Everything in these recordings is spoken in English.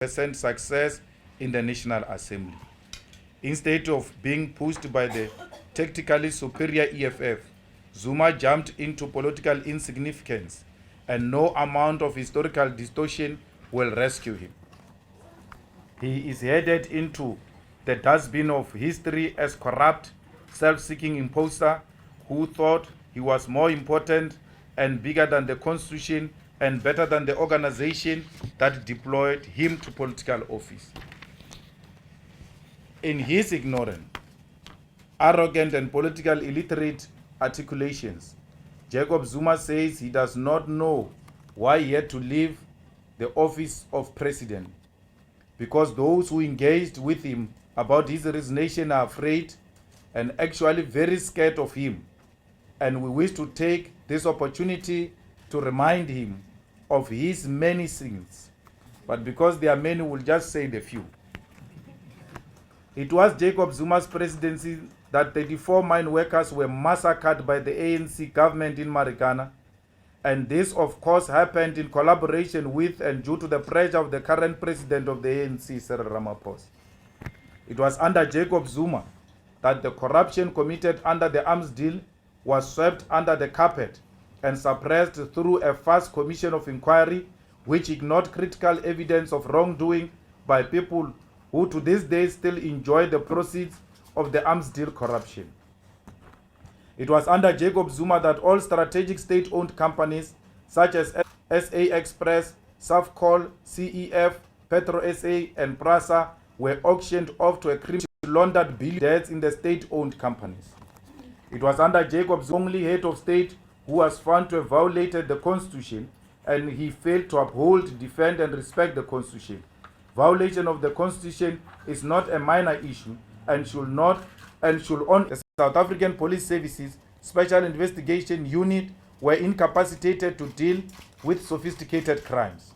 percent success in the National Assembly. Instead of being pushed by the tactically superior EFF, Zuma jumped into political insignificance, and no amount of historical distortion will rescue him. He is headed into the dustbin of history as corrupt, self-seeking imposter who thought he was more important and bigger than the Constitution and better than the organization that deployed him to political office. In his ignorant, arrogant, and political illiterate articulations, Jacob Zuma says he does not know why he had to leave the office of president, because those who engaged with him about his resignation are afraid and actually very scared of him, and we wish to take this opportunity to remind him of his many sins, but because there are many, we'll just say the few. It was Jacob Zuma's presidency that 34 mine workers were massacred by the ANC government in Marikana, and this of course happened in collaboration with and due to the pressure of the current president of the ANC, Cyril Ramaphosa. It was under Jacob Zuma that the corruption committed under the arms deal was swept under the carpet and suppressed through a fast commission of inquiry which ignored critical evidence of wrongdoing by people who to this day still enjoy the proceeds of the arms deal corruption. It was under Jacob Zuma that all strategic state-owned companies such as SA Express, Safcol, CEF, Petro SA, and Prasa were auctioned off to a criminal laundered billion debts in the state-owned companies. It was under Jacob Zuma, only head of state, who was found to have violated the Constitution, and he failed to uphold, defend, and respect the Constitution. Violation of the Constitution is not a minor issue and should only. The South African Police Services Special Investigation Unit were incapacitated to deal with sophisticated crimes.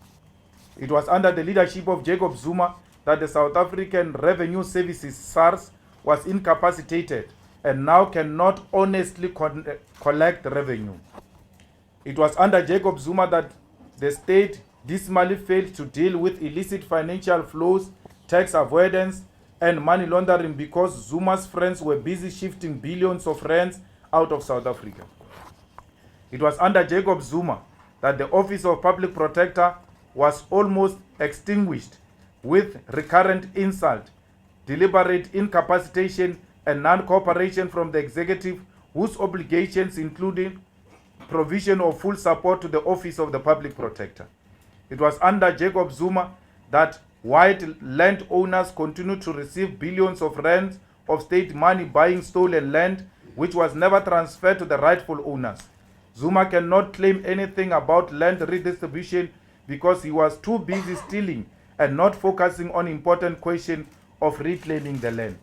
It was under the leadership of Jacob Zuma that the South African Revenue Services SARS was incapacitated and now cannot honestly collect revenue. It was under Jacob Zuma that the state dismally failed to deal with illicit financial flows, tax avoidance, and money laundering because Zuma's friends were busy shifting billions of rands out of South Africa. It was under Jacob Zuma that the Office of Public Protector was almost extinguished with recurrent insult, deliberate incapacitation, and non-cooperation from the executive, whose obligations included provision of full support to the Office of the Public Protector. It was under Jacob Zuma that white landowners continued to receive billions of rands of state money buying stolen land, which was never transferred to the rightful owners. Zuma cannot claim anything about land redistribution because he was too busy stealing and not focusing on important question of reclaiming the land.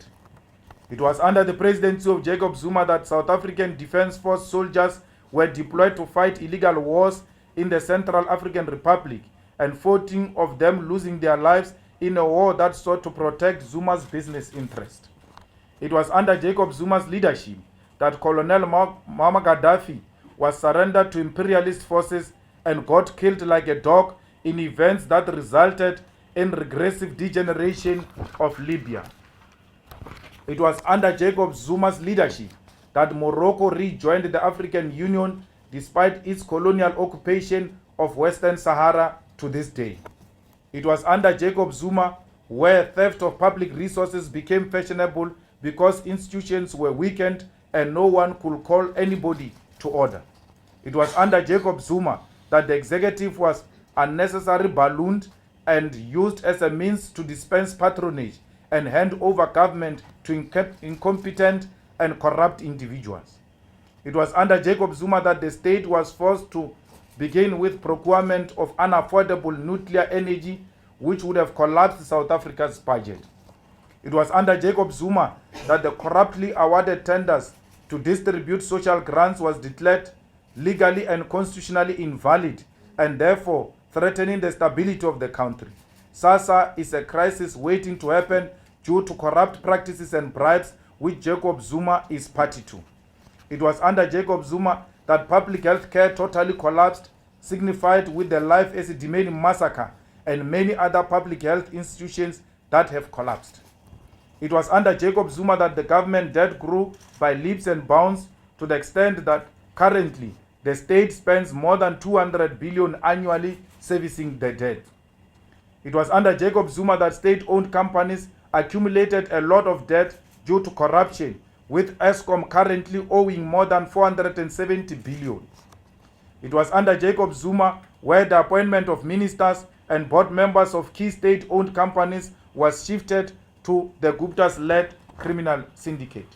It was under the presidency of Jacob Zuma that South African Defence Force soldiers were deployed to fight illegal wars in the Central African Republic, and 14 of them losing their lives in a war that sought to protect Zuma's business interest. It was under Jacob Zuma's leadership that Colonel Muammar Gaddafi was surrendered to imperialist forces and got killed like a dog in events that resulted in regressive degeneration of Libya. It was under Jacob Zuma's leadership that Morocco rejoined the African Union despite its colonial occupation of Western Sahara to this day. It was under Jacob Zuma where theft of public resources became fashionable because institutions were weakened and no one could call anybody to order. It was under Jacob Zuma that the executive was unnecessarily ballooned and used as a means to dispense patronage and hand over government to incompetent and corrupt individuals. It was under Jacob Zuma that the state was forced to begin with procurement of unaffordable nuclear energy, which would have collapsed South Africa's budget. It was under Jacob Zuma that the corruptly awarded tenders to distribute social grants was declared legally and constitutionally invalid and therefore threatening the stability of the country. SASA is a crisis waiting to happen due to corrupt practices and bribes which Jacob Zuma is party to. It was under Jacob Zuma that public health care totally collapsed, signified with the Life Esidimeni massacre and many other public health institutions that have collapsed. It was under Jacob Zuma that the government debt grew by leaps and bounds to the extent that currently the state spends more than 200 billion annually servicing the debt. It was under Jacob Zuma that state-owned companies accumulated a lot of debt due to corruption, with Eskom currently owing more than 470 billion. It was under Jacob Zuma where the appointment of ministers and board members of key state-owned companies was shifted to the Gupta's-led criminal syndicate.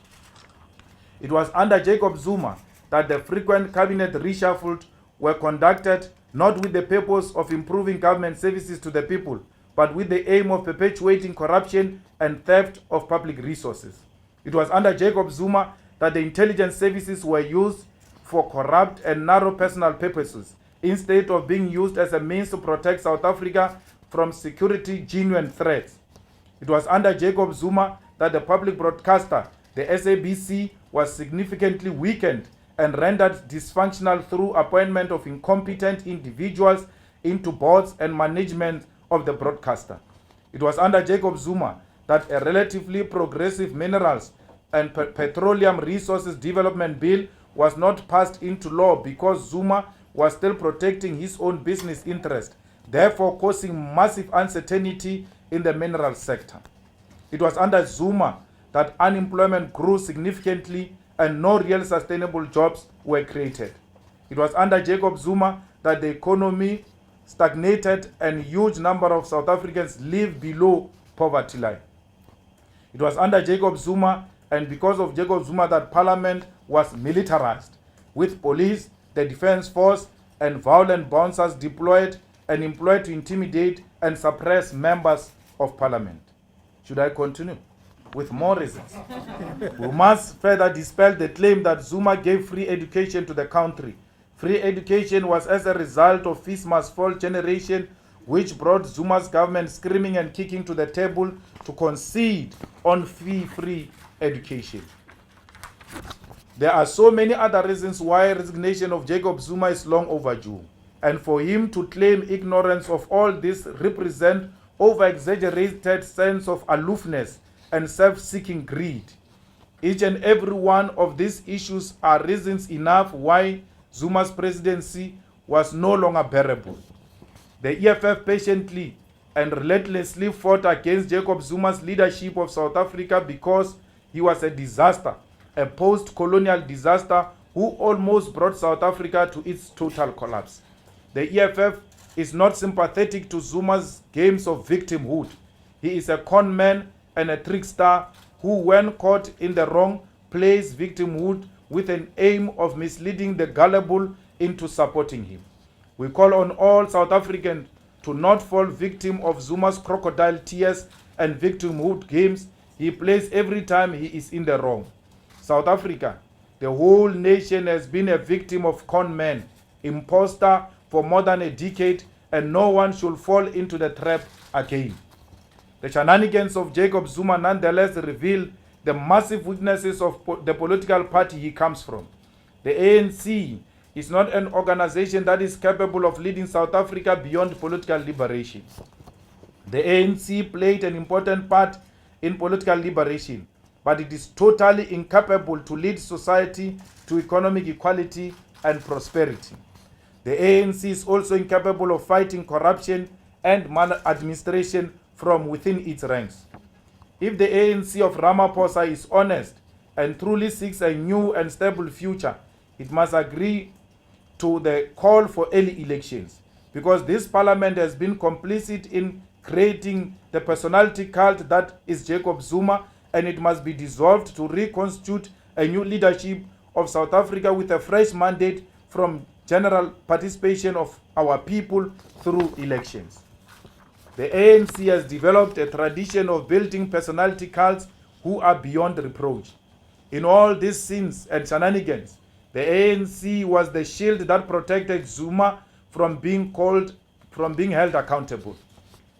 It was under Jacob Zuma that the frequent cabinet reshuffles were conducted not with the purpose of improving government services to the people, but with the aim of perpetuating corruption and theft of public resources. It was under Jacob Zuma that the intelligence services were used for corrupt and narrow personal purposes, instead of being used as a means to protect South Africa from security genuine threats. It was under Jacob Zuma that the public broadcaster, the SABC, was significantly weakened and rendered dysfunctional through appointment of incompetent individuals into boards and management of the broadcaster. It was under Jacob Zuma that a relatively progressive minerals and petroleum resources development bill was not passed into law because Zuma was still protecting his own business interest, therefore causing massive uncertainty in the mineral sector. It was under Zuma that unemployment grew significantly and no real sustainable jobs were created. It was under Jacob Zuma that the economy stagnated and a huge number of South Africans live below poverty line. It was under Jacob Zuma and because of Jacob Zuma that Parliament was militarized, with police, the defense force, and violent bouncers deployed and employed to intimidate and suppress members of Parliament. Should I continue? With more reasons. We must further dispel the claim that Zuma gave free education to the country. Free education was as a result of fees must fall generation, which brought Zuma's government screaming and kicking to the table to concede on fee-free education. There are so many other reasons why resignation of Jacob Zuma is long overdue, and for him to claim ignorance of all this represent over-exaggerated sense of aloofness and self-seeking greed. Each and every one of these issues are reasons enough why Zuma's presidency was no longer bearable. The EFF patiently and relentlessly fought against Jacob Zuma's leadership of South Africa because he was a disaster, a post-colonial disaster who almost brought South Africa to its total collapse. The EFF is not sympathetic to Zuma's games of victimhood. He is a con man and a trickster who, when caught in the wrong, plays victimhood with an aim of misleading the gullible into supporting him. We call on all South Africans to not fall victim of Zuma's crocodile tears and victimhood games he plays every time he is in the wrong. South Africa, the whole nation has been a victim of con men, imposter for more than a decade, and no one should fall into the trap again. The shenanigans of Jacob Zuma nonetheless reveal the massive weaknesses of the political party he comes from. The ANC is not an organization that is capable of leading South Africa beyond political liberation. The ANC played an important part in political liberation, but it is totally incapable to lead society to economic equality and prosperity. The ANC is also incapable of fighting corruption and maladministration from within its ranks. If the ANC of Ramaphosa is honest and truly seeks a new and stable future, it must agree to the call for early elections, because this parliament has been complicit in creating the personality cult that is Jacob Zuma, and it must be dissolved to reconstitute a new leadership of South Africa with a fresh mandate from general participation of our people through elections. The ANC has developed a tradition of building personality cults who are beyond reproach. In all these sins and shenanigans, the ANC was the shield that protected Zuma from being held accountable.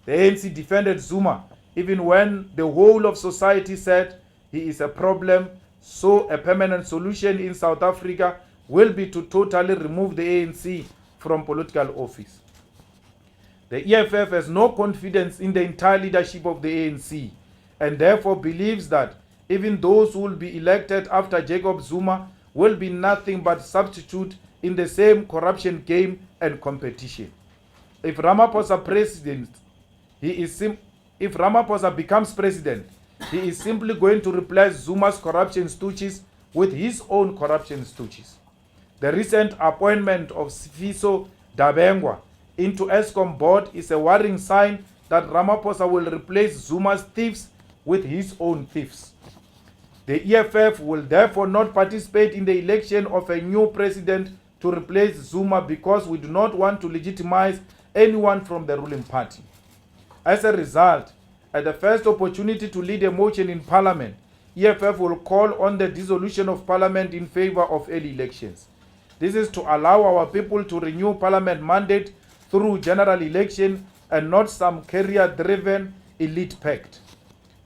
The ANC defended Zuma even when the whole of society said he is a problem, so a permanent solution in South Africa will be to totally remove the ANC from political office. The EFF has no confidence in the entire leadership of the ANC and therefore believes that even those who will be elected after Jacob Zuma will be nothing but substitute in the same corruption game and competition. If Ramaphosa becomes president, he is simply going to replace Zuma's corruption stooges with his own corruption stooges. The recent appointment of Sifiso Dabengwa into ESCOM board is a worrying sign that Ramaphosa will replace Zuma's thieves with his own thieves. The EFF will therefore not participate in the election of a new president to replace Zuma because we do not want to legitimize anyone from the ruling party. As a result, at the first opportunity to lead a motion in Parliament, EFF will call on the dissolution of Parliament in favor of early elections. This is to allow our people to renew Parliament mandate through general election and not some career-driven elite pact.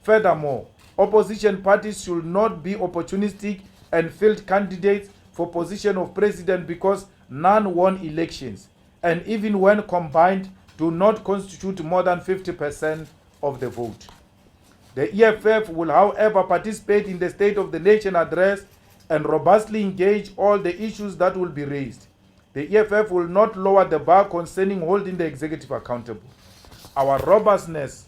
Furthermore, opposition parties should not be opportunistic and field candidates for position of president because none won elections, and even when combined, do not constitute more than 50% of the vote. The EFF will, however, participate in the State of the Nation address and robustly engage all the issues that will be raised. The EFF will not lower the bar concerning holding the executive accountable. Our robustness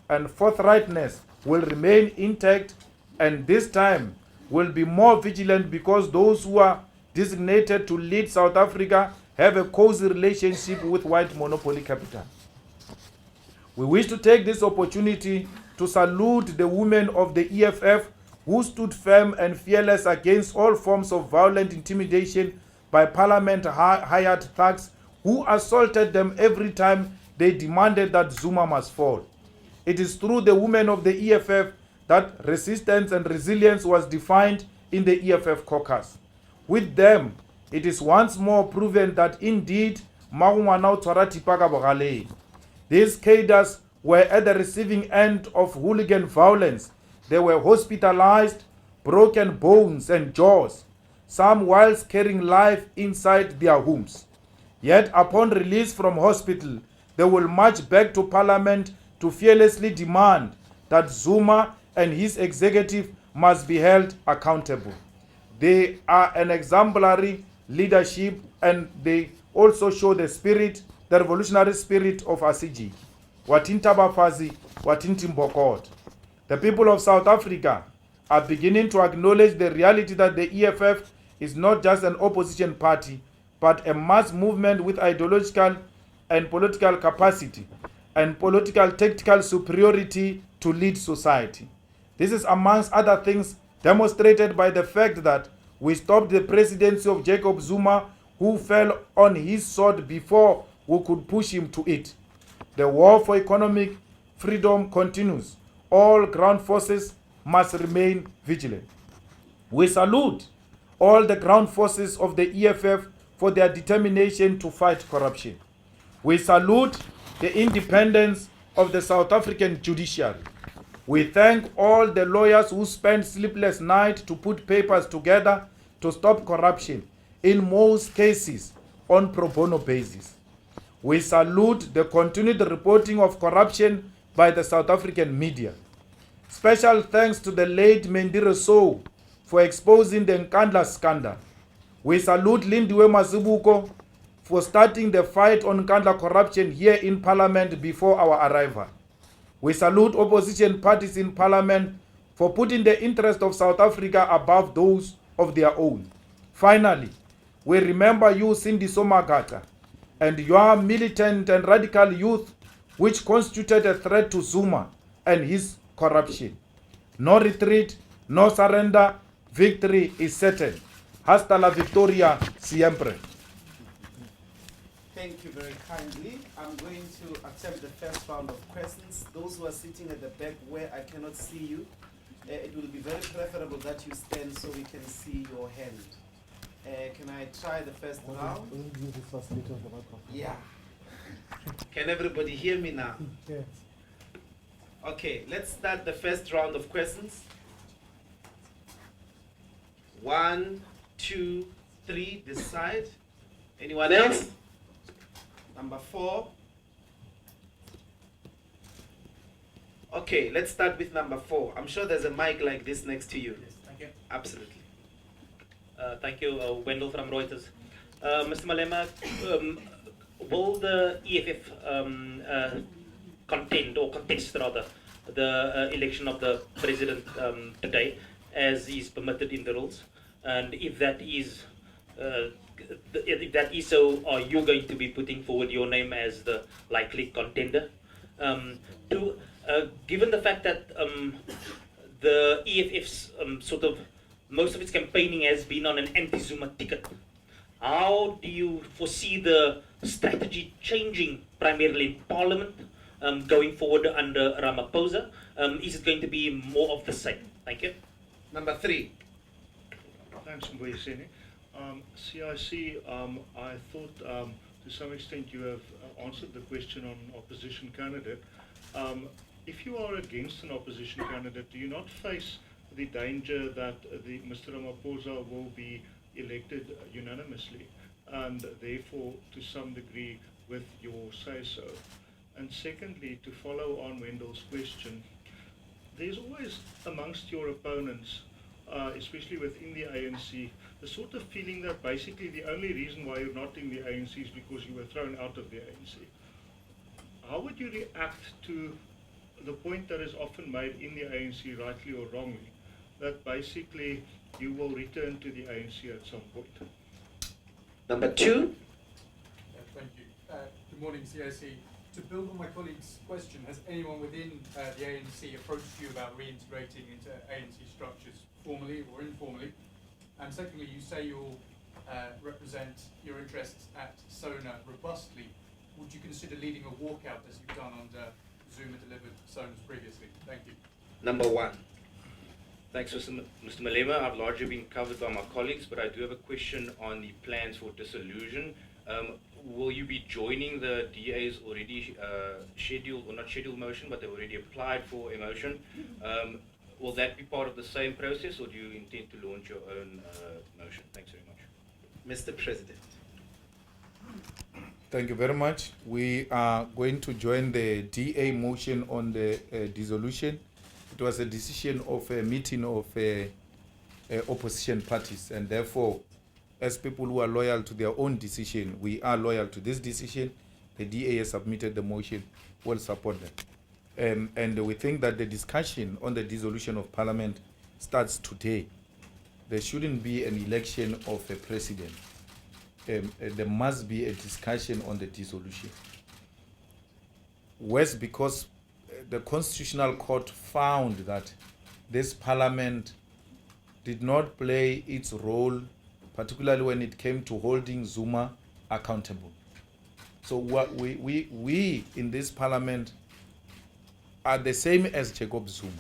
and forthrightness will remain intact, and this time will be more vigilant because those who are designated to lead South Africa have a cozy relationship with white monopoly capital. We wish to take this opportunity to salute the women of the EFF who stood firm and fearless against all forms of violent intimidation by parliament-hired thugs who assaulted them every time they demanded that Zuma must fall. It is through the women of the EFF that resistance and resilience was defined in the EFF caucus. With them, it is once more proven that indeed these cadres were at the receiving end of hooligan violence. They were hospitalized, broken bones and jaws, some whilst carrying life inside their homes. Yet upon release from hospital, they will march back to Parliament to fearlessly demand that Zuma and his executive must be held accountable. They are an exemplary leadership, and they also show the spirit, the revolutionary spirit of Asiji. Watinta Bafazi, Watinti Mbokot. The people of South Africa are beginning to acknowledge the reality that the EFF is not just an opposition party, but a mass movement with ideological and political capacity and political tactical superiority to lead society. This is, amongst other things, demonstrated by the fact that we stopped the presidency of Jacob Zuma, who fell on his sword before we could push him to it. The war for economic freedom continues. All ground forces must remain vigilant. We salute all the ground forces of the EFF for their determination to fight corruption. We salute the independence of the South African judiciary. We thank all the lawyers who spent sleepless nights to put papers together to stop corruption, in most cases on pro bono basis. We salute the continued reporting of corruption by the South African media. Special thanks to the late Mendire Sow for exposing the Nkandla scandal. We salute Lindiwe Mazibuko for starting the fight on Nkandla corruption here in Parliament before our arrival. We salute opposition parties in Parliament for putting the interest of South Africa above those of their own. Finally, we remember you, Cindy Somagata, and your militant and radical youth, which constituted a threat to Zuma and his corruption. No retreat, no surrender, victory is certain. Hasta la victoria siempre. Thank you very kindly. I'm going to attempt the first round of questions. Those who are sitting at the back where I cannot see you, it will be very preferable that you stand so we can see your hand. Can I try the first round? Yeah. Can everybody hear me now? Yes. Okay, let's start the first round of questions. 1, 2, 3, this side. Anyone else? Number 4. Okay, let's start with number 4. I'm sure there's a mic like this next to you. Yes, thank you. Absolutely. Thank you, Wendell from Reuters. Mr. Malema, will the EFF contest rather the election of the president today, as is permitted in the rules? And if that is so, are you going to be putting forward your name as the likely contender? Given the fact that the EFF's sort of most of its campaigning has been on an anti-Zuma ticket, how do you foresee the strategy changing primarily in Parliament going forward under Ramaphosa? Is it going to be more of the same? Thank you. Number 3. Thanks, Mboyeseni. CIC, I thought to some extent you have answered the question on opposition candidate. If you are against an opposition candidate, do you not face the danger that Mr. Ramaphosa will be elected unanimously, and therefore to some degree with your say-so? And secondly, to follow on Wendell's question, there's always amongst your opponents, especially within the ANC, the sort of feeling that basically the only reason why you're not in the ANC is because you were thrown out of the ANC. How would you react to the point that is often made in the ANC, rightly or wrongly, that basically you will return to the ANC at some point? Number 2. Thank you. Good morning, CIC. To build on my colleague's question, has anyone within the ANC approached you about reintegrating into ANC structures, formally or informally? And secondly, you say you'll represent your interests at SONA robustly. Would you consider leading a walkout as you've done under Zuma delivered SONAs previously? Thank you. Number 1. Thanks, Mr. Malema. I've largely been covered by my colleagues, but I do have a question on the plans for dissolution. Will you be joining the DA's already scheduled, or not scheduled motion, but they've already applied for a motion? Will that be part of the same process, or do you intend to launch your own motion? Thanks very much. Mr. President. Thank you very much. We are going to join the DA motion on the dissolution. It was a decision of a meeting of opposition parties, and therefore, as people who are loyal to their own decision, we are loyal to this decision. The DA has submitted the motion. We'll support them. And we think that the discussion on the dissolution of Parliament starts today. There shouldn't be an election of a president. There must be a discussion on the dissolution. West, because the Constitutional Court found that this Parliament did not play its role, particularly when it came to holding Zuma accountable. So what we in this Parliament are the same as Jacob Zuma.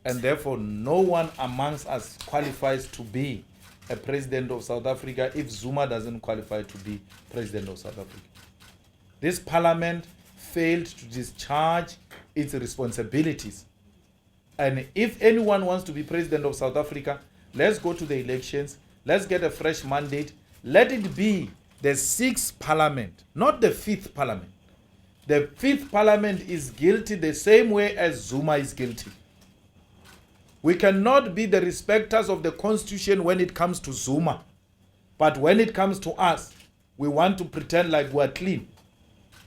And therefore, no one amongst us qualifies to be a president of South Africa if Zuma doesn't qualify to be president of South Africa. This Parliament failed to discharge its responsibilities. And if anyone wants to be president of South Africa, let's go to the elections. Let's get a fresh mandate. Let it be the 6th Parliament, not the 5th Parliament. The 5th Parliament is guilty the same way as Zuma is guilty. We cannot be the respecters of the Constitution when it comes to Zuma. But when it comes to us, we want to pretend like we're clean.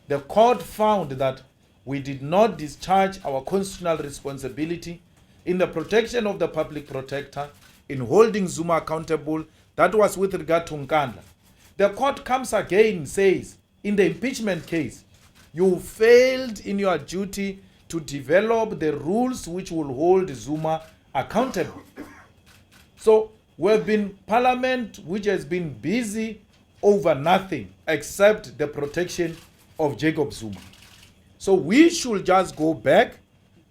The court found that we did not discharge our constitutional responsibility in the protection of the public protector, in holding Zuma accountable. That was with regard to Nkandla. The court comes again, says, in the impeachment case, you failed in your duty to develop the rules which will hold Zuma accountable. So we've been Parliament which has been busy over nothing except the protection of Jacob Zuma. So we should just go back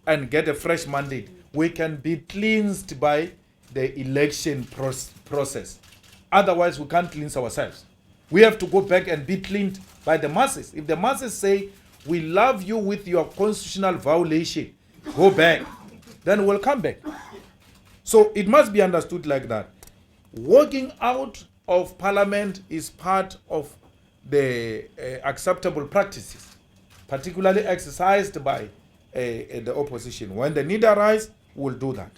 and get a fresh mandate. We can be cleansed by the election process. Otherwise, we can't cleanse ourselves. We have to go back and be cleaned by the masses. If the masses say, we love you with your constitutional violation, go back, then we'll come back. So it must be understood like that. Walking out of Parliament is part of the acceptable practices, particularly exercised by the opposition. When the need arises, we'll do that.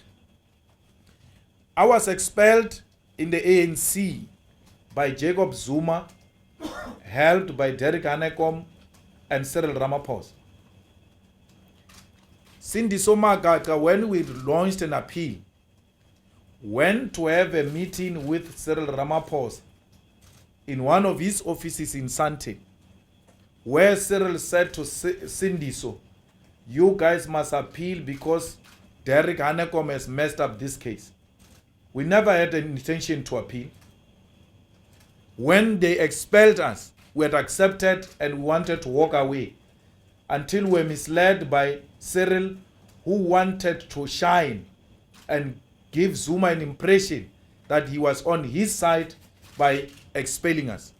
I was expelled in the ANC by Jacob Zuma, helped by Derek Hanekom and Cyril Ramaphosa. Cindy Somagaga, when we launched an appeal, went to have a meeting with Cyril Ramaphosa in one of his offices in Sante, where Cyril said to Cindy, so you guys must appeal because Derek Hanekom has messed up this case. We never had an intention to appeal. When they expelled us, we had accepted and we wanted to walk away until we were misled by Cyril, who wanted to shine and give Zuma an impression that he was on his side by expelling us.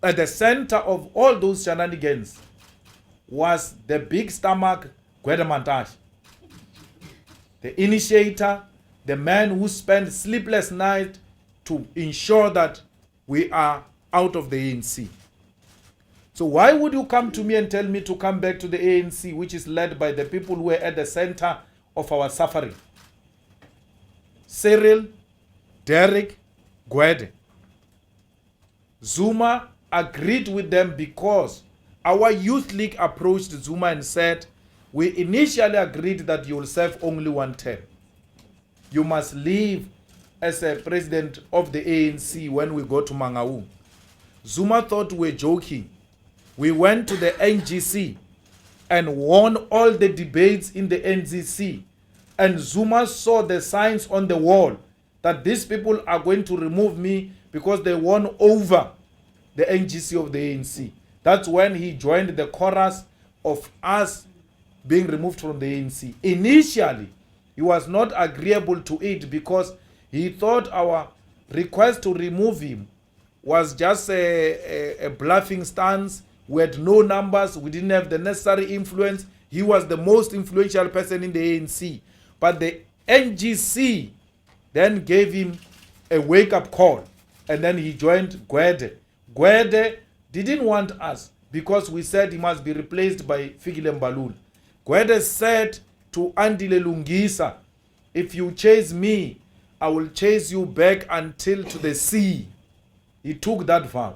At the center of all those shenanigans was the big stomach Gwede Mantashe, the initiator, the man who spent sleepless nights to ensure that we are out of the ANC. So why would you come to me and tell me to come back to the ANC, which is led by the people who are at the center of our suffering? Cyril, Derek, Gwede. Zuma agreed with them because our youth league approached Zuma and said, we initially agreed that you will serve only one term. You must leave as a president of the ANC when we go to Mangaung. Zuma thought we were joking. We went to the NGC and won all the debates in the NGC. And Zuma saw the signs on the wall that these people are going to remove me because they won over the NGC of the ANC. That's when he joined the chorus of us being removed from the ANC. Initially, he was not agreeable to it because he thought our request to remove him was just a bluffing stance. We had no numbers. We didn't have the necessary influence. He was the most influential person in the ANC. But the NGC then gave him a wake-up call. And then he joined Gwede. Gwede didn't want us because we said he must be replaced by Fikile Mbalula. Gwede said to Andile Lungisa, if you chase me, I will chase you back until to the sea. He took that vow.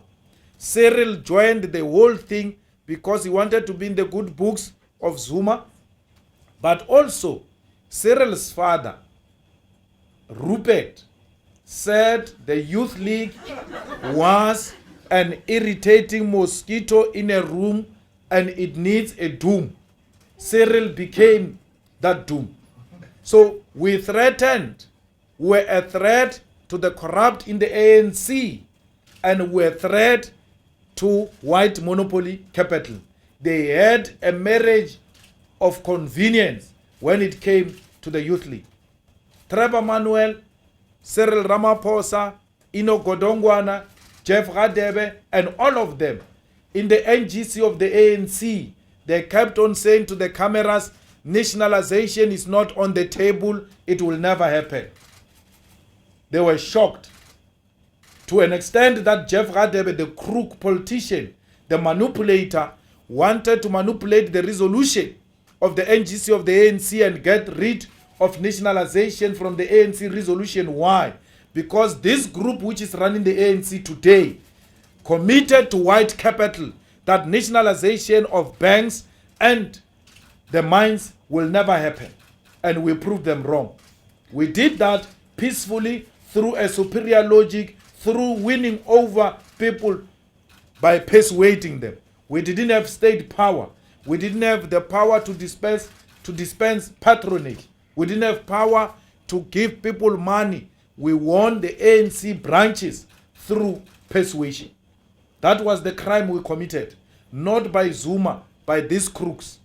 Cyril joined the whole thing because he wanted to be in the good books of Zuma. But also, Cyril's father, Rupert, said the youth league was an irritating mosquito in a room and it needs a doom. Cyril became that doom. So we threatened, we're a threat to the corrupt in the ANC, and we're a threat to white monopoly capital. They had a marriage of convenience when it came to the youth league. Trevor Manuel, Cyril Ramaphosa, Ino Godongwana, Jeff Radebe, and all of them in the NGC of the ANC, they kept on saying to the cameras, nationalization is not on the table, it will never happen. They were shocked to an extent that Jeff Radebe, the crook politician, the manipulator, wanted to manipulate the resolution of the NGC of the ANC and get rid of nationalization from the ANC resolution. Why? Because this group which is running the ANC today committed to white capital that nationalization of banks and the mines will never happen. And we proved them wrong. We did that peacefully through a superior logic, through winning over people by persuading them. We didn't have state power. We didn't have the power to dispense patronage. We didn't have power to give people money. We won the ANC branches through persuasion. That was the crime we committed, not by Zuma, by these crooks.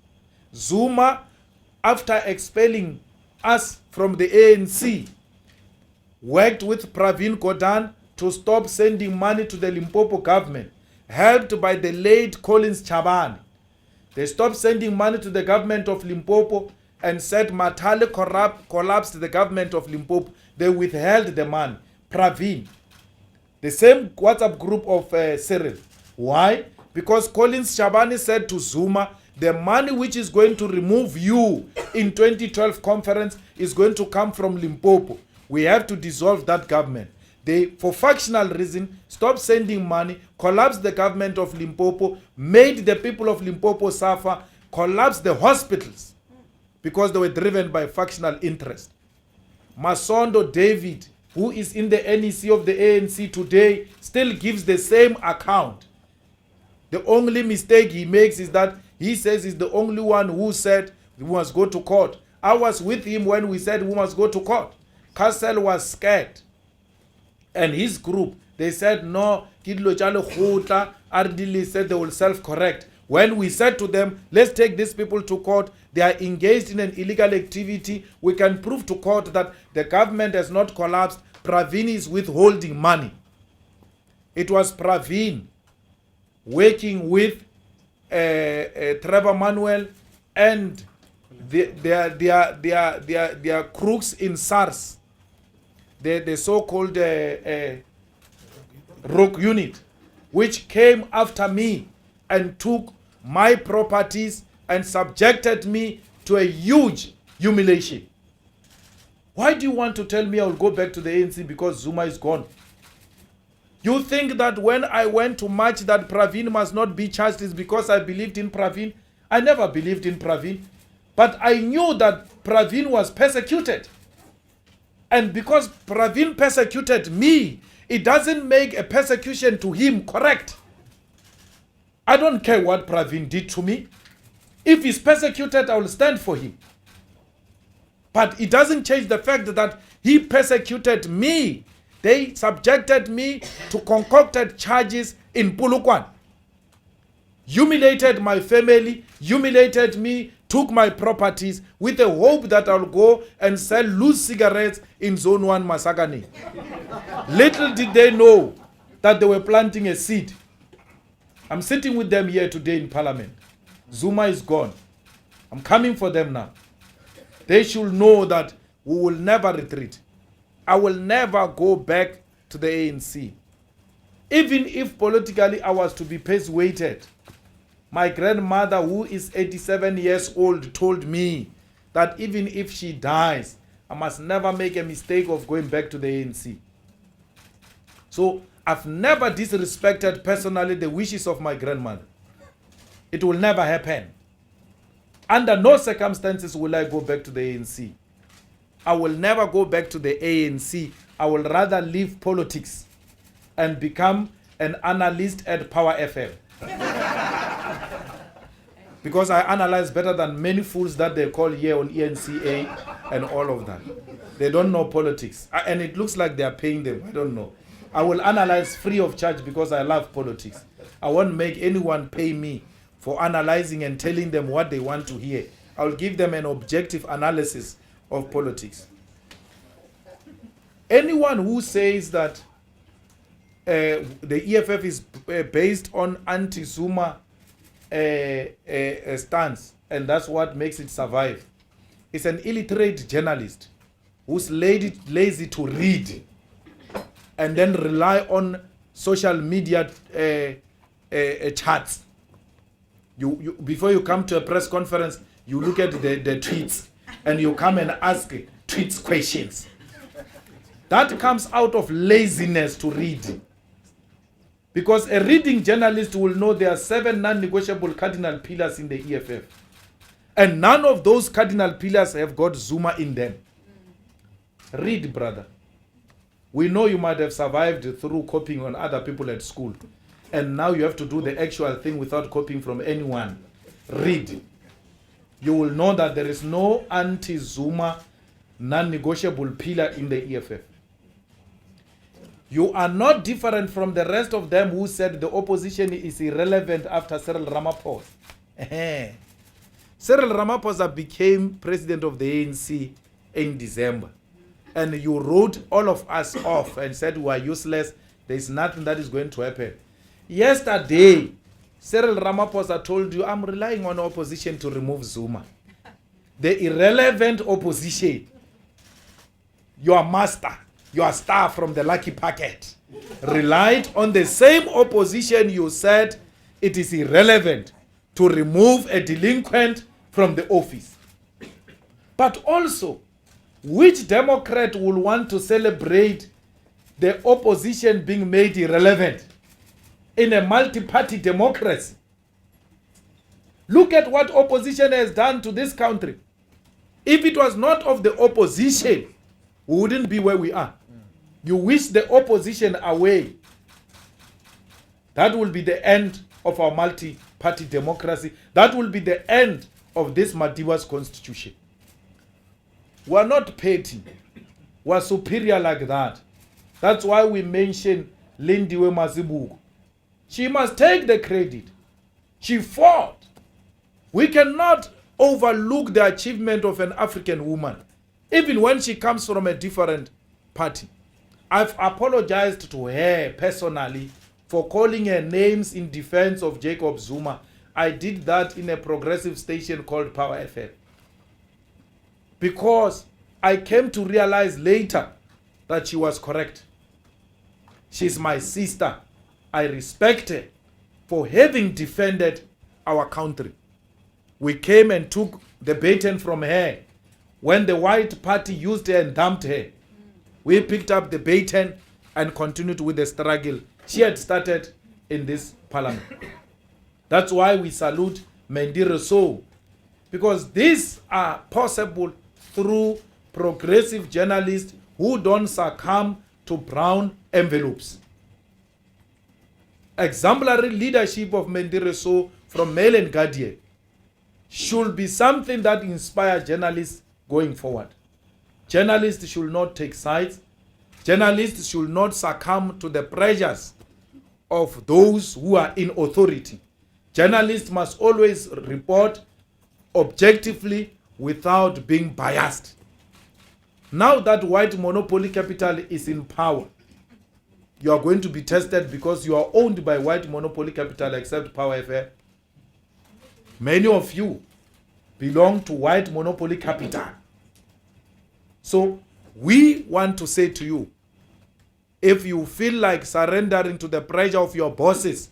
Zuma, after expelling us from the ANC, worked with Pravin Gordhan to stop sending money to the Limpopo government, helped by the late Collins Chabane. They stopped sending money to the government of Limpopo and said Matale collapsed the government of Limpopo. They withheld the money. Pravin, the same WhatsApp group of Cyril. Why? Because Collins Chabane said to Zuma, the money which is going to remove you in 2012 conference is going to come from Limpopo. We have to dissolve that government. They, for factional reason, stopped sending money, collapsed the government of Limpopo, made the people of Limpopo suffer, collapsed the hospitals because they were driven by factional interest. Masondo David, who is in the NEC of the ANC today, still gives the same account. The only mistake he makes is that he says he's the only one who said we must go to court. I was with him when we said we must go to court. Castle was scared. And his group, they said, no, Kidlo Chalo Khotla, RDL said they will self-correct. When we said to them, let's take these people to court, they are engaged in an illegal activity. We can prove to court that the government has not collapsed. Pravin is withholding money. It was Pravin working with Trevor Manuel and their crooks in SARS, the so-called rogue unit, which came after me and took my properties and subjected me to a huge humiliation. Why do you want to tell me I will go back to the ANC because Zuma is gone? You think that when I went to march that Pravin must not be charged is because I believed in Pravin? I never believed in Pravin. But I knew that Pravin was persecuted. And because Pravin persecuted me, it doesn't make a persecution to him correct. I don't care what Pravin did to me. If he's persecuted, I will stand for him. But it doesn't change the fact that he persecuted me. They subjected me to concocted charges in Polokwane. Humiliated my family, humiliated me, took my properties with the hope that I'll go and sell loose cigarettes in Zone 1 Masakane. Little did they know that they were planting a seed. I'm sitting with them here today in Parliament. Zuma is gone. I'm coming for them now. They should know that we will never retreat. I will never go back to the ANC. Even if politically I was to be persuaded, my grandmother, who is 87 years old, told me that even if she dies, I must never make a mistake of going back to the ANC. So I've never disrespected personally the wishes of my grandmother. It will never happen. Under no circumstances will I go back to the ANC. I will never go back to the ANC. I will rather leave politics and become an analyst at Power FM. Because I analyze better than many fools that they call here on ENCA and all of that. They don't know politics. And it looks like they are paying them. I don't know. I will analyze free of charge because I love politics. I won't make anyone pay me for analyzing and telling them what they want to hear. I will give them an objective analysis of politics. Anyone who says that the EFF is based on anti-Zuma stance, and that's what makes it survive, is an illiterate journalist who's lazy to read and then rely on social media chats. You before you come to a press conference, you look at the tweets and you come and ask tweets questions. That comes out of laziness to read. Because a reading journalist will know there are 7 non-negotiable cardinal pillars in the EFF. And none of those cardinal pillars have got Zuma in them. Read, brother. We know you might have survived through copying on other people at school. And now you have to do the actual thing without copying from anyone. Read. You will know that there is no anti-Zuma non-negotiable pillar in the EFF. You are not different from the rest of them who said the opposition is irrelevant after Cyril Ramaphosa. Cyril Ramaphosa became president of the ANC in December. And you wrote all of us off and said we are useless. There is nothing that is going to happen. Yesterday, Cyril Ramaphosa told you, I'm relying on opposition to remove Zuma. The irrelevant opposition, your master, your star from the lucky packet, relied on the same opposition you said it is irrelevant to remove a delinquent from the office. But also, which Democrat will want to celebrate the opposition being made irrelevant in a multi-party democracy? Look at what opposition has done to this country. If it was not of the opposition, we wouldn't be where we are. You wish the opposition away. That will be the end of our multi-party democracy. That will be the end of this Madiba's constitution. We are not petty. We are superior like that. That's why we mention Lindiwe Mazibuko. She must take the credit. She fought. We cannot overlook the achievement of an African woman, even when she comes from a different party. I've apologized to her personally for calling her names in defense of Jacob Zuma. I did that in a progressive station called Power EFF. Because I came to realize later that she was correct. She's my sister. I respect her for having defended our country. We came and took the baton from her. When the white party used her and dumped her, we picked up the baton and continued with the struggle she had started in this parliament. That's why we salute Mendi Rousseau, because these are possible through progressive journalists who don't succumb to brown envelopes. Exemplary leadership of Mendi Rousseau from Mail and Guardian should be something that inspires journalists going forward. Journalists should not take sides. Journalists should not succumb to the pressures of those who are in authority. Journalists must always report objectively without being biased. Now that white monopoly capital is in power, you are going to be tested because you are owned by white monopoly capital except Power FM. Many of you belong to white monopoly capital. So we want to say to you, if you feel like surrendering to the pressure of your bosses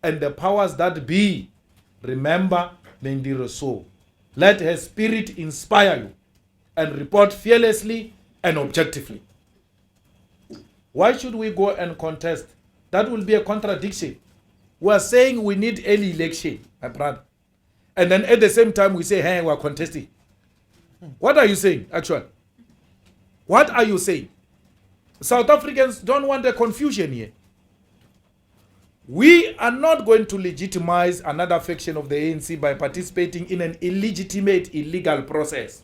and the powers that be, remember Mendi Rousseau. Let her spirit inspire you and report fearlessly and objectively. Why should we go and contest? That will be a contradiction. We are saying we need early election, my brother. And then at the same time we say, hey, we are contesting. What are you saying, actually? What are you saying? South Africans don't want a confusion here. We are not going to legitimize another faction of the ANC by participating in an illegitimate, illegal process.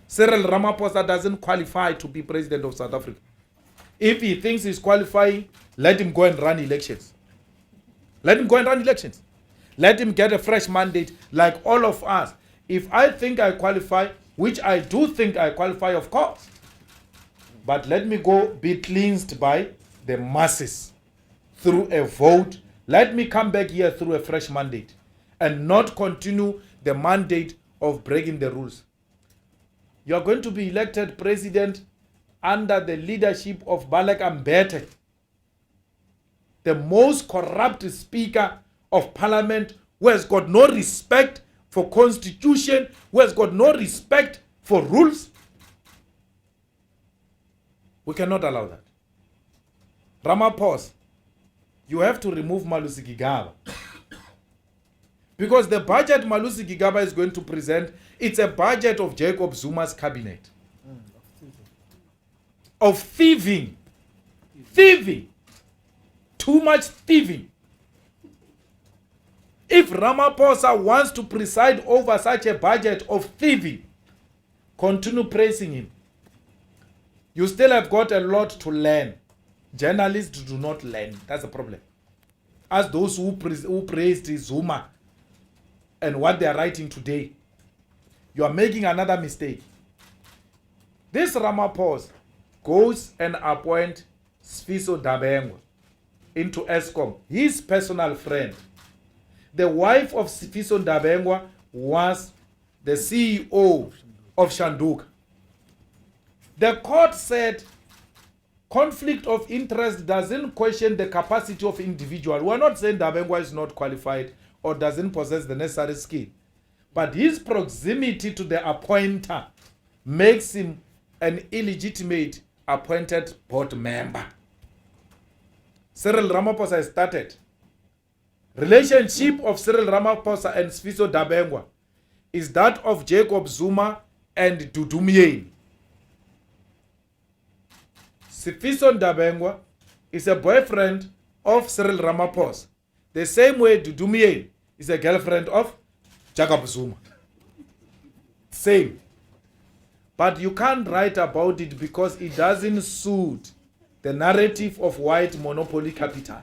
Cyril Ramaphosa doesn't qualify to be president of South Africa. If he thinks he's qualifying, let him go and run elections. Let him go and run elections. Let him get a fresh mandate like all of us. If I think I qualify, which I do think I qualify, of course, but let me go be cleansed by the masses through a vote. Let me come back here through a fresh mandate and not continue the mandate of breaking the rules. You are going to be elected president under the leadership of Balek Mbete, the most corrupt speaker of parliament, who has got no respect for constitution, who has got no respect for rules. We cannot allow that. Ramaphosa, you have to remove Malusi Gigaba. Because the budget Malusi Gigaba is going to present, it's a budget of Jacob Zuma's cabinet. Of thieving. Thieving. Too much thieving. If Ramaphosa wants to preside over such a budget of thieving, continue praising him. You still have got a lot to learn. Journalists do not learn. That's the problem. As those who praised Zuma and what they are writing today, you are making another mistake. This Ramaphosa goes and appoints Sfiso Dabengwa into ESCOM, his personal friend. The wife of Sfiso Dabengwa was the CEO of Shanduka. The court said conflict of interest doesn't question the capacity of individual. We're not saying Dabengwa is not qualified or doesn't possess the necessary skill. But his proximity to the appointer makes him an illegitimate appointed board member. Cyril Ramaphosa has started. Relationship of Cyril Ramaphosa and Sfiso Dabengwa is that of Jacob Zuma and Dudu Myeni. Sfiso Dabengwa is a boyfriend of Cyril Ramaphosa, the same way Dudu Myeni is a girlfriend of Jacob Zuma. Same. But you can't write about it because it doesn't suit the narrative of white monopoly capital.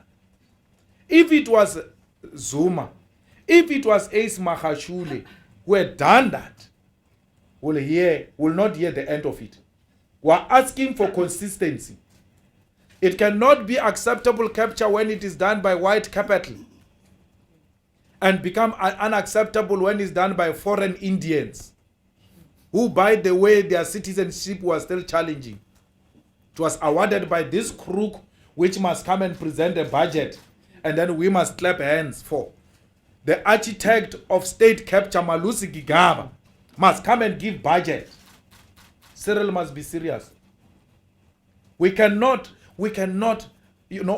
If it was Zuma, if it was Ace Mahashule who had done that, will not hear the end of it. We are asking for consistency. It cannot be acceptable capture when it is done by white capital and become unacceptable when it's done by foreign Indians, who, by the way, their citizenship was still challenging. It was awarded by this crook, which must come and present a budget, and then we must clap hands for. The architect of state capture, Malusi Gigaba, must come and give budget. Cyril must be serious. We cannot,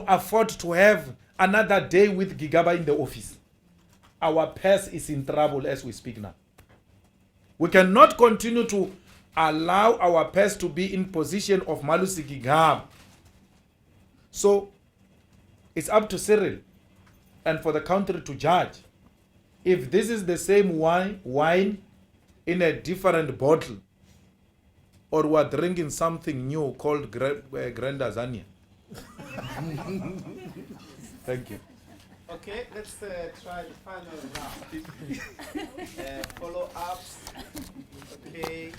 afford to have another day with Gigaba in the office. Our purse is in trouble as we speak now. We cannot continue to allow our purse to be in position of Malusi Gigaba. So it's up to Cyril and for the country to judge if this is the same wine in a different bottle, or we are drinking something new called Grand Azania. Thank you. Okay, let's try the final round. Follow-ups. Okay.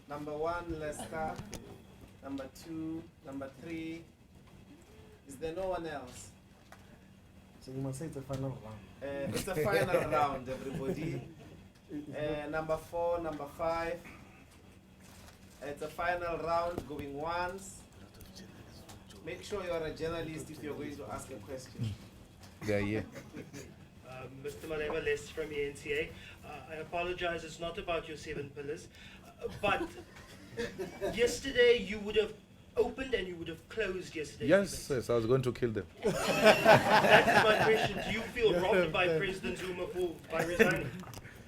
Number 1, Lester. Number 2, number 3. Is there no one else? So you must say it's a final round. It's a final round, everybody. Number 4, number 5. It's a final round going once. Make sure you are a journalist if you're going to ask a question. Yeah. Mr. Malema, Les from ENCA. I apologize, it's not about your 7 pillars. But yesterday you would have opened and you would have closed yesterday. Yes, I was going to kill them. That's my question. Do you feel robbed by President Zuma by resigning?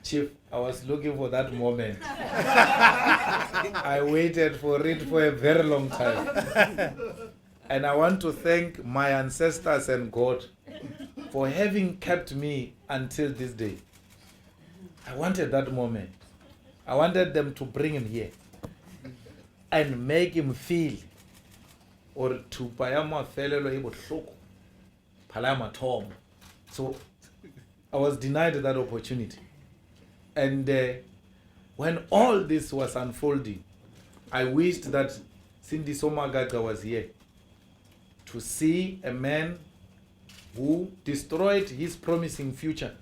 Chief, I was looking for that moment. I waited for it for a very long time. And I want to thank my ancestors and God for having kept me until this day. I wanted that moment. I wanted them to bring him here and make him feel, or to payama felelo ibohloko palama tom. So I was denied that opportunity. And when all this was unfolding, I wished that Cindy Somagaga was here to see a man who destroyed his promising future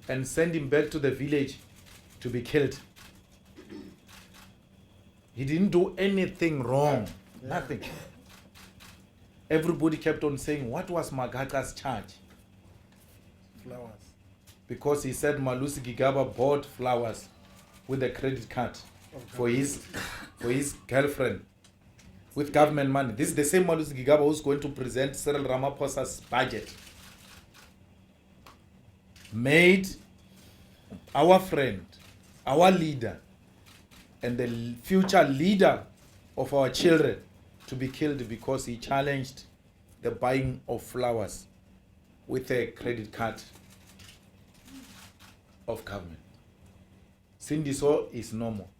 and sent him back to the village to be killed. He didn't do anything wrong, nothing. Everybody kept on saying, what was Magaga's charge? Flowers. Because he said Malusi Gigaba bought flowers with a credit card for his girlfriend with government money. This is the same Malusi Gigaba who's going to present Cyril Ramaphosa's budget. Made our friend, our leader, and the future leader of our children to be killed because he challenged the buying of flowers with a credit card of government. Cindy So is normal.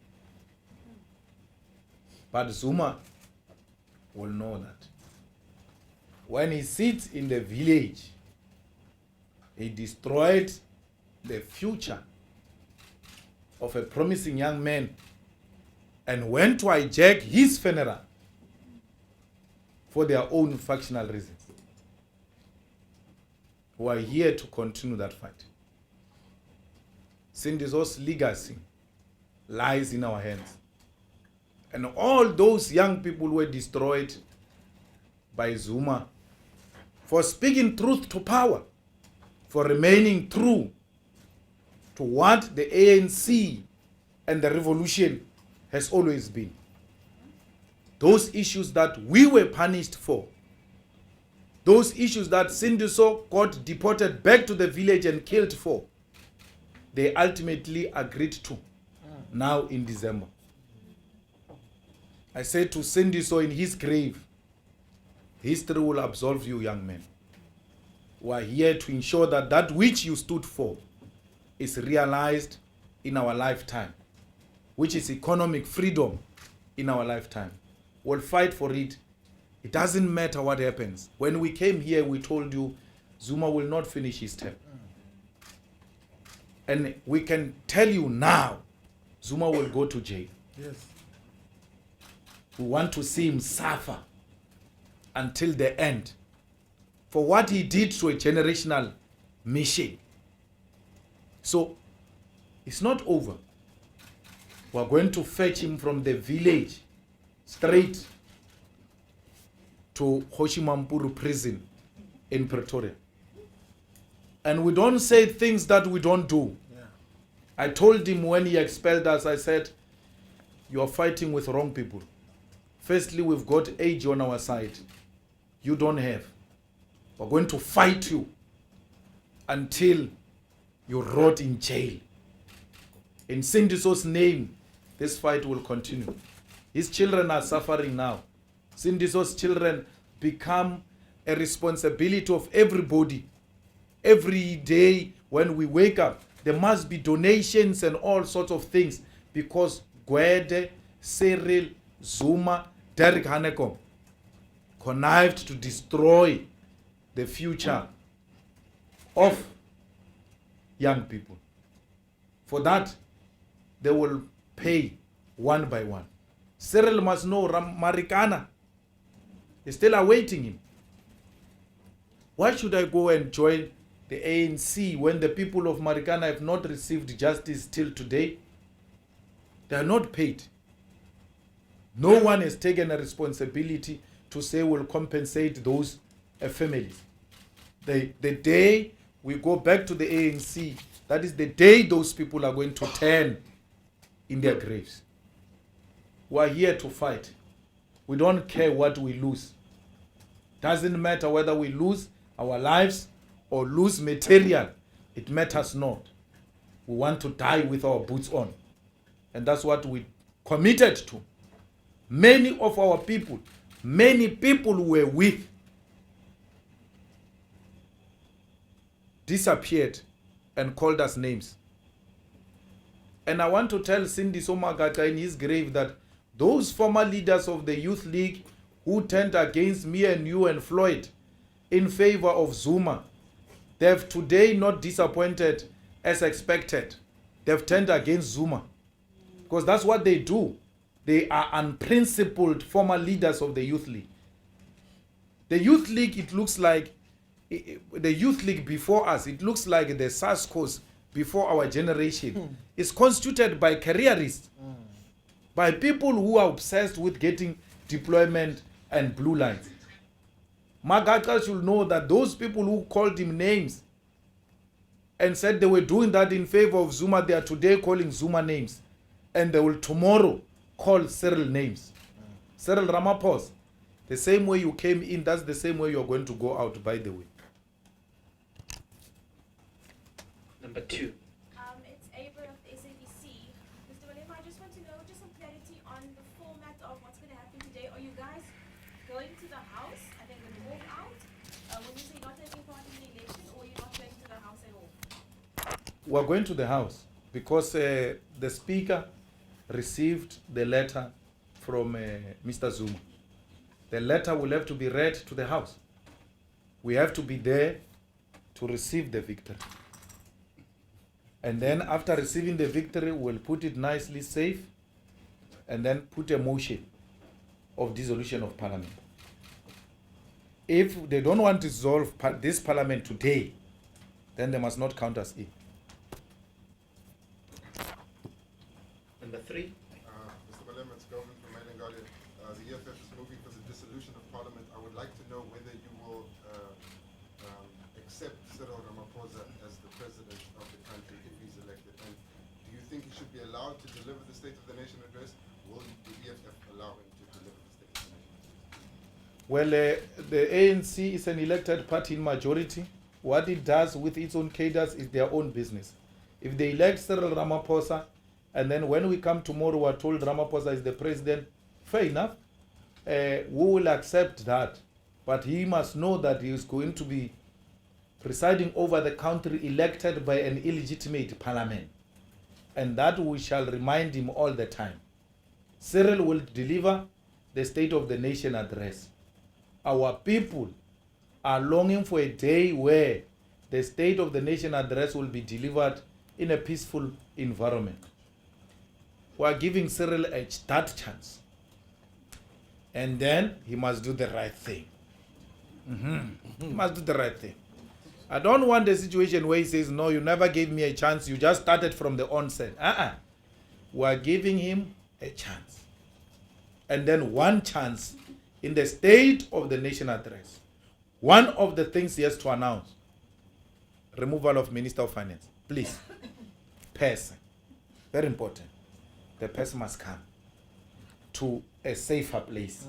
But Zuma will know that. When he sits in the village, he destroyed the future of a promising young man and went to hijack his funeral for their own factional reasons. We are here to continue that fight. Cindy So's legacy lies in our hands. And all those young people were destroyed by Zuma for speaking truth to power, for remaining true to what the ANC and the revolution has always been. Those issues that we were punished for, those issues that Sindiso got deported back to the village and killed for, they ultimately agreed to now in December. I said to Sindiso in his grave, history will absolve you, young men. We are here to ensure that that which you stood for is realized in our lifetime, which is economic freedom in our lifetime. We'll fight for it. It doesn't matter what happens. When we came here, we told you Zuma will not finish his term. And we can tell you now, Zuma will go to jail. Yes. We want to see him suffer until the end for what he did to a generational mission. So it's not over. We're going to fetch him from the village straight to Hoshimampuru prison in Pretoria. And we don't say things that we don't do. Yeah. I told him when he expelled us, I said, you are fighting with wrong people. Firstly, we've got age on our side. You don't have. We're going to fight you until you rot in jail. In Sindiso's name, this fight will continue. His children are suffering now. Sindiso's children become a responsibility of everybody. Every day when we wake up, there must be donations and all sorts of things because Gwede, Cyril, Zuma, Derek Hanekom connived to destroy the future of young people. For that, they will pay one by one. Cyril must know Marikana is still awaiting him. Why should I go and join the ANC when the people of Marikana have not received justice till today? They are not paid. No one has taken a responsibility to say we'll compensate those families. The day we go back to the ANC, that is the day those people are going to turn in their graves. We are here to fight. We don't care what we lose. Doesn't matter whether we lose our lives or lose material. It matters not. We want to die with our boots on. And that's what we committed to. Many of our people, many people who were with, disappeared and called us names. And I want to tell Cindy Somagata in his grave that those former leaders of the Youth League who turned against me and you and Floyd in favor of Zuma, they have today not disappointed as expected. They've turned against Zuma. Because that's what they do. They are unprincipled former leaders of the Youth League. The Youth League, it looks like, the Youth League before us, it looks like the SASCOs before our generation. It's constituted by careerists, by people who are obsessed with getting deployment and blue lines. Magaka should know that those people who called him names and said they were doing that in favor of Zuma, they are today calling Zuma names. And they will tomorrow call Cyril names. Cyril Ramaphosa, the same way you came in, that's the same way you're going to go out, by the way. Number 2. It's Abra of the SABC. Mr. Malema, I just want to know just some clarity on the format of what's going to happen today. Are you guys going to the House and then going to walk out? When you say you're not taking part in the election, or you're not going to the House at all? We're going to the House because the Speaker received the letter from Mr. Zuma. The letter will have to be read to the House. We have to be there to receive the victory. And then after receiving the victory, we'll put it nicely safe and then put a motion of dissolution of Parliament. If they don't want to dissolve this Parliament today, then they must not count us in. Number 3. Mr. Malema, it's Government from Mail and Guardian. The EFF is moving for the dissolution of Parliament. I would like to know whether you will accept Cyril Ramaphosa as the president of the country if he's elected? And do you think he should be allowed to deliver the State of the Nation address? Will the EFF allow him to deliver the State of the Nation address? Well, the ANC is an elected party in majority. What it does with its own cadres is their own business. If they elect Cyril Ramaphosa, and then when we come tomorrow, we're told Ramaphosa is the president, fair enough. We will accept that. But he must know that he is going to be presiding over the country elected by an illegitimate parliament. And that we shall remind him all the time. Cyril will deliver the State of the Nation address. Our people are longing for a day where the State of the Nation address will be delivered in a peaceful environment. We are giving Cyril that chance. And then he must do the right thing. He must do the right thing. I don't want a situation where he says, no, you never gave me a chance. You just started from the onset. We are giving him a chance. And then one chance in the State of the Nation address. One of the things he has to announce, removal of Minister of Finance. Please. Person. Very important. The person must come to a safer place.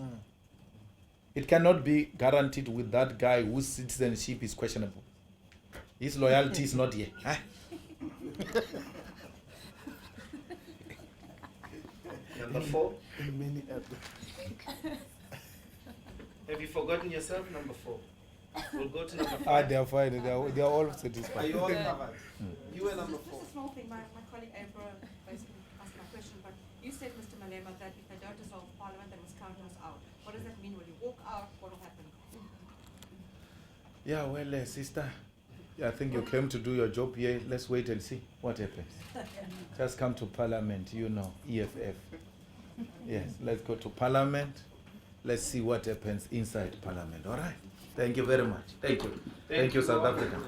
It cannot be guaranteed with that guy whose citizenship is questionable. His loyalty is not here. Number 4. Many Have you forgotten yourself? Number 4. We'll go to number 5. They are fine. They are all Are satisfied. you all covered? You were number 4. Just a small thing, my colleague Abra basically asked my question, but you said, Mr. Malema, that if they don't dissolve Parliament, they must count us out. What does that mean? Will you walk out? What will happen? Yeah, well, sister, I think you came to do your job here. Let's wait and see what happens. Just come to Parliament, EFF. Yes, let's go to Parliament. Let's see what happens inside Parliament. All right. Thank you very much. Thank you. Thank you, South Africa.